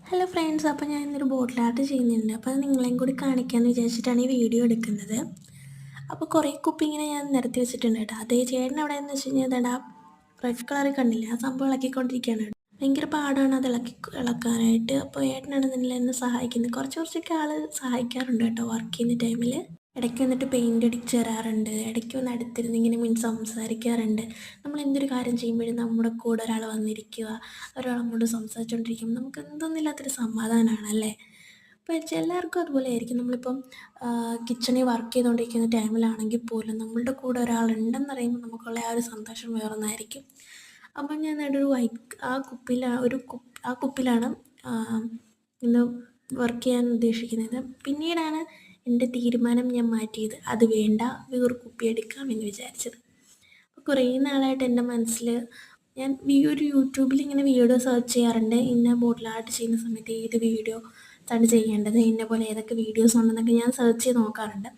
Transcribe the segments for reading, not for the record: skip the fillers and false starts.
Hello friends, അപ്പോൾ ഞാൻ ഇന്നൊരു ബോട്ടിൽ ആർട്ട് ചെയ്യുന്നുണ്ട്. അപ്പോൾ അത് നിങ്ങളെയും കൂടി കാണിക്കാമെന്ന് വിചാരിച്ചിട്ടാണ് ഈ വീഡിയോ എടുക്കുന്നത്. അപ്പോൾ കുറേ കുപ്പി ഇങ്ങനെ ഞാൻ നിരത്തി വെച്ചിട്ടുണ്ട് കേട്ടോ. അതേ ചേട്ടൻ എവിടെയെന്ന് വെച്ച് കഴിഞ്ഞാൽ ഇതാ റെഡ് കളറിൽ കണ്ടില്ലേ, ആ സംഭവം ഇളക്കിക്കൊണ്ടിരിക്കുകയാണ്. ഭയങ്കര പാടാണ് അത് ഇളക്കാനായിട്ട്. അപ്പോൾ ഏട്ടനാണ് ഇതിൽ എന്നെ സഹായിക്കുന്നത്. കുറച്ചൊക്കെ ആൾ സഹായിക്കാറുണ്ട് കേട്ടോ വർക്ക് ചെയ്യുന്ന ടൈമിൽ. ഇടയ്ക്ക് വന്നിട്ട് പെയിൻ്റ് അടിച്ച് തരാറുണ്ട്. ഇടയ്ക്ക് വന്ന് അടുത്തിരുന്ന് ഇങ്ങനെ സംസാരിക്കാറുണ്ട്. നമ്മൾ എന്തൊരു കാര്യം ചെയ്യുമ്പോഴും നമ്മുടെ കൂടെ ഒരാൾ വന്നിരിക്കുക, ഒരാൾ അങ്ങോട്ട് സംസാരിച്ചുകൊണ്ടിരിക്കുമ്പോൾ നമുക്ക് എന്തൊന്നുമില്ലാത്തൊരു സമാധാനമാണ് അല്ലേ. അപ്പോൾ എല്ലാവർക്കും അതുപോലെ ആയിരിക്കും. നമ്മളിപ്പം കിച്ചണിൽ വർക്ക് ചെയ്തുകൊണ്ടിരിക്കുന്ന ടൈമിലാണെങ്കിൽ പോലും നമ്മളുടെ കൂടെ ഒരാളുണ്ടെന്നറിയുമ്പോൾ നമുക്കുള്ള ആ ഒരു സന്തോഷം വേറൊന്നായിരിക്കും. അപ്പം ഞാൻ ഒരു ആ കുപ്പിലാണ് ഇന്ന് വർക്ക് ചെയ്യാൻ ഉദ്ദേശിക്കുന്നത്. പിന്നീടാണ് എൻ്റെ തീരുമാനം ഞാൻ മാറ്റിയത്. അത് വേണ്ട, വേറൊരു കുപ്പി എടുക്കാമെന്ന് വിചാരിച്ചത്. അപ്പോൾ കുറേ നാളായിട്ട് എൻ്റെ മനസ്സിൽ ഞാൻ ഒരു യൂട്യൂബിൽ ഇങ്ങനെ വീഡിയോ സെർച്ച് ചെയ്യാറുണ്ട്. ഇന്ന ബോട്ടിൽ ആർട്ട് ചെയ്യുന്ന സമയത്ത് ഏത് വീഡിയോ ആണ് ചെയ്യേണ്ടത്, ഇന്ന പോലെ ഏതൊക്കെ വീഡിയോസ് ഉണ്ടെന്നൊക്കെ ഞാൻ സെർച്ച് ചെയ്ത് നോക്കാറുണ്ട്.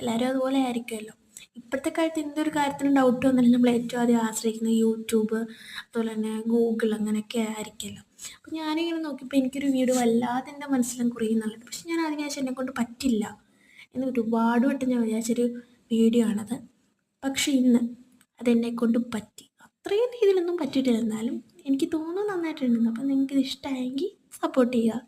എല്ലാവരും അതുപോലെ ആയിരിക്കുമല്ലോ. ഇപ്പോഴത്തെ കാലത്ത് എന്തൊരു കാര്യത്തിനും ഡൗട്ട് വന്നാലും നമ്മൾ ഏറ്റവും ആദ്യം ആശ്രയിക്കുന്നത് യൂട്യൂബ്, അതുപോലെ തന്നെ ഗൂഗിൾ, അങ്ങനെയൊക്കെ ആയിരിക്കുമല്ലോ. അപ്പോൾ ഞാനിങ്ങനെ നോക്കിയപ്പോൾ എനിക്കൊരു വീഡിയോ വല്ലാതെ എൻ്റെ മനസ്സിലും കുറയുന്നുള്ളത്. പക്ഷെ ഞാൻ അതിന് ശേഷം എന്നെക്കൊണ്ട് പറ്റില്ല എന്ന് ഒരുപാട് വട്ടം ഞാൻ വിചാരിച്ചൊരു വീഡിയോ ആണത്. പക്ഷേ ഇന്ന് അതെന്നെക്കൊണ്ട് പറ്റി. അത്രയും രീതിയിലൊന്നും പറ്റിയിട്ടില്ല, എന്നാലും എനിക്ക് തോന്നുന്നു നന്നായിട്ടുണ്ടെന്ന്. അപ്പം നിങ്ങൾക്കിത് ഇഷ്ടമായെങ്കിൽ സപ്പോർട്ട് ചെയ്യുക.